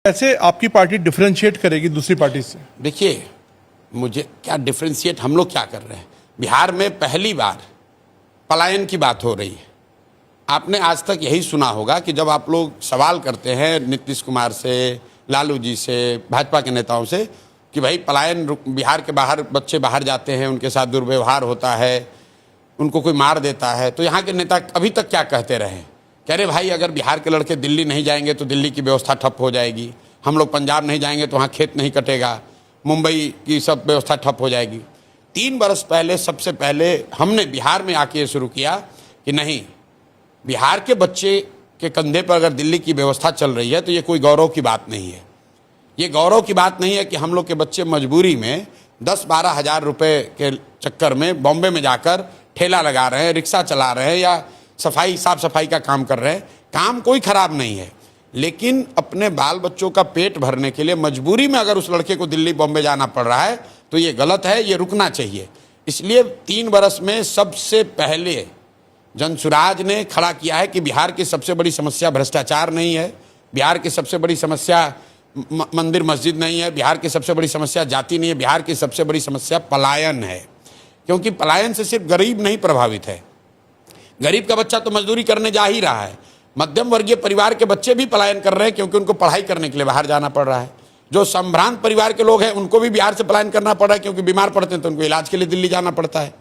ऐसे आपकी party differentiate करेगी दूसरी पार्टी से? देखिए, मुझे क्या डिफरेंशिएट, हम लोग क्या कर रहे हैं? बिहार में पहली बार पलायन की बात हो रही है। आपने आज तक यही सुना होगा कि जब आप लोग सवाल करते हैं नीतीश कुमार से, लालू जी से, भाजपा के नेताओं से कि भाई पलायन, बिहार के बाहर बच्चे बाहर जाते हैं, उनके साथ दुर्व्यवहार होता है, उनको कोई मार देता है, तो यहाँ के नेता अभी तक क्या कहते रहे? कह रहे भाई अगर बिहार के लड़के दिल्ली नहीं जाएंगे तो दिल्ली की व्यवस्था ठप हो जाएगी, हम लोग पंजाब नहीं जाएंगे तो वहाँ खेत नहीं कटेगा, मुंबई की सब व्यवस्था ठप हो जाएगी। 3 बरस पहले सबसे पहले हमने बिहार में आके ये शुरू किया कि नहीं, बिहार के बच्चे के कंधे पर अगर दिल्ली की व्यवस्था चल रही है तो ये कोई गौरव की बात नहीं है। ये गौरव की बात नहीं है कि हम लोग के बच्चे मजबूरी में 10-12 हज़ार रुपये के चक्कर में बॉम्बे में जाकर ठेला लगा रहे हैं, रिक्शा चला रहे हैं या साफ सफाई का काम कर रहे हैं। काम कोई ख़राब नहीं है, लेकिन अपने बाल बच्चों का पेट भरने के लिए मजबूरी में अगर उस लड़के को दिल्ली बॉम्बे जाना पड़ रहा है तो ये गलत है, ये रुकना चाहिए। इसलिए 3 बरस में सबसे पहले जनसुराज ने खड़ा किया है कि बिहार की सबसे बड़ी समस्या भ्रष्टाचार नहीं है, बिहार की सबसे बड़ी समस्या मंदिर मस्जिद नहीं है, बिहार की सबसे बड़ी समस्या जाति नहीं है, बिहार की सबसे बड़ी समस्या पलायन है। क्योंकि पलायन से सिर्फ गरीब नहीं प्रभावित है, गरीब का बच्चा तो मजदूरी करने जा ही रहा है, मध्यम वर्गीय परिवार के बच्चे भी पलायन कर रहे हैं क्योंकि उनको पढ़ाई करने के लिए बाहर जाना पड़ रहा है। जो संभ्रांत परिवार के लोग हैं उनको भी बिहार से पलायन करना पड़ रहा है क्योंकि बीमार पड़ते हैं तो उनको इलाज के लिए दिल्ली जाना पड़ता है।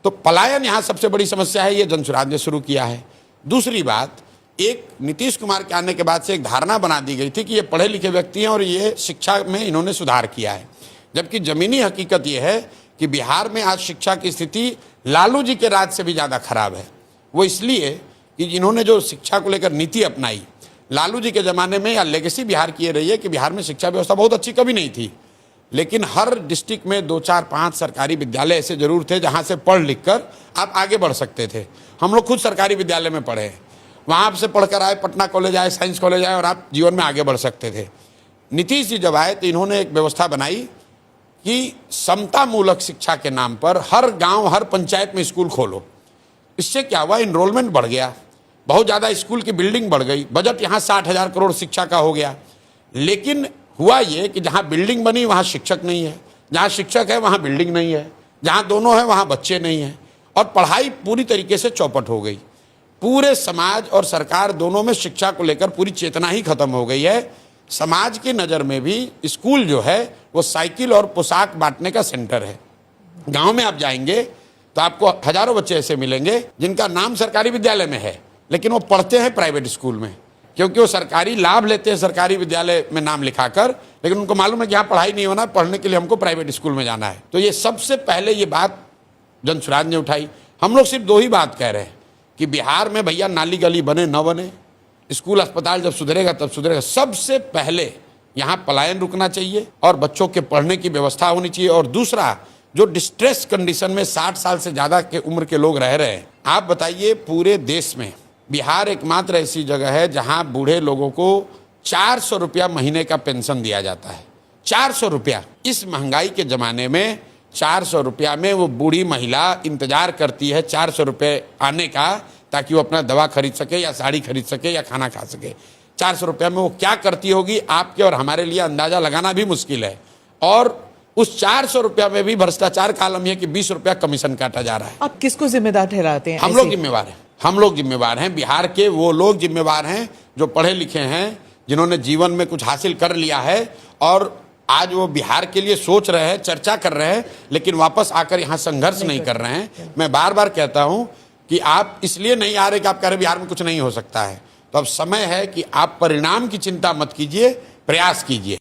तो पलायन यहाँ सबसे बड़ी समस्या है, ये जनसुराज ने शुरू किया है। दूसरी बात, एक नीतीश कुमार के आने के बाद से एक धारणा बना दी गई थी कि ये पढ़े लिखे व्यक्ति हैं और ये शिक्षा में इन्होंने सुधार किया है, जबकि ज़मीनी हकीकत ये है कि बिहार में आज शिक्षा की स्थिति लालू जी के राज से भी ज़्यादा खराब है। वो इसलिए कि इन्होंने जो शिक्षा को लेकर नीति अपनाई, लालू जी के ज़माने में या लेगेसी बिहार की ये रही है कि बिहार में शिक्षा व्यवस्था बहुत अच्छी कभी नहीं थी, लेकिन हर डिस्ट्रिक्ट में 2, 4, 5 सरकारी विद्यालय ऐसे जरूर थे जहाँ से पढ़ लिख कर आप आगे बढ़ सकते थे। हम लोग खुद सरकारी विद्यालय में पढ़े हैं, वहाँ से पढ़कर आए, पटना कॉलेज आए, साइंस कॉलेज आए और आप जीवन में आगे बढ़ सकते थे। नीतीश जी जब आए तो इन्होंने एक व्यवस्था बनाई कि समतामूलक शिक्षा के नाम पर हर गांव, हर पंचायत में स्कूल खोलो। इससे क्या हुआ, इनरोलमेंट बढ़ गया, बहुत ज़्यादा स्कूल की बिल्डिंग बढ़ गई, बजट यहाँ 60,000 करोड़ शिक्षा का हो गया। लेकिन हुआ ये कि जहाँ बिल्डिंग बनी वहाँ शिक्षक नहीं है, जहाँ शिक्षक है वहाँ बिल्डिंग नहीं है, जहाँ दोनों है वहाँ बच्चे नहीं हैं, और पढ़ाई पूरी तरीके से चौपट हो गई। पूरे समाज और सरकार दोनों में शिक्षा को लेकर पूरी चेतना ही खत्म हो गई है। समाज की नज़र में भी स्कूल जो है वो साइकिल और पोशाक बांटने का सेंटर है। गांव में आप जाएंगे तो आपको हजारों बच्चे ऐसे मिलेंगे जिनका नाम सरकारी विद्यालय में है लेकिन वो पढ़ते हैं प्राइवेट स्कूल में, क्योंकि वो सरकारी लाभ लेते हैं सरकारी विद्यालय में नाम लिखाकर, लेकिन उनको मालूम है कि यहाँ पढ़ाई नहीं होना, पढ़ने के लिए हमको प्राइवेट स्कूल में जाना है। तो ये सबसे पहले ये बात जनसुराज ने उठाई। हम लोग सिर्फ 2 ही बात कह रहे हैं कि बिहार में भैया नाली गली बने न बने, स्कूल अस्पताल जब सुधरेगा तब सुधरेगा। सबसे पहले यहाँ पलायन रुकना चाहिए और बच्चों के पढ़ने की व्यवस्था होनी चाहिए। और दूसरा, जो डिस्ट्रेस कंडीशन में 60 साल से ज़्यादा के उम्र के लोग रह रहे हैं, आप बताइए पूरे देश में बिहार एकमात्र ऐसी जगह है जहाँ बूढ़े लोगों को 400 रुपया महीने का पेंशन दिया जाता है। 400 रुपया। इस महंगाई के ज़माने में 400 रुपया में वो बूढ़ी महिला इंतजार करती है 400 रुपये आने का, ताकि वो अपना दवा खरीद सके या साड़ी खरीद सके या खाना खा सके। 400 रुपया में वो क्या करती होगी, आपके और हमारे लिए अंदाज़ा लगाना भी मुश्किल है। और उस 400 रुपया में भी भ्रष्टाचार का आलम है कि 20 रुपया कमीशन काटा जा रहा है। आप किसको जिम्मेदार ठहराते हैं? हम लोग जिम्मेवार हैं, हम लोग जिम्मेवार हैं। बिहार के वो लोग जिम्मेवार हैं जो पढ़े लिखे हैं, जिन्होंने जीवन में कुछ हासिल कर लिया है और आज वो बिहार के लिए सोच रहे हैं, चर्चा कर रहे हैं, लेकिन वापस आकर यहाँ संघर्ष नहीं कर रहे हैं। मैं बार बार कहता हूँ कि आप इसलिए नहीं आ रहे कि आप कह रहे बिहार में कुछ नहीं हो सकता है। तो अब समय है कि आप परिणाम की चिंता मत कीजिए, प्रयास कीजिए।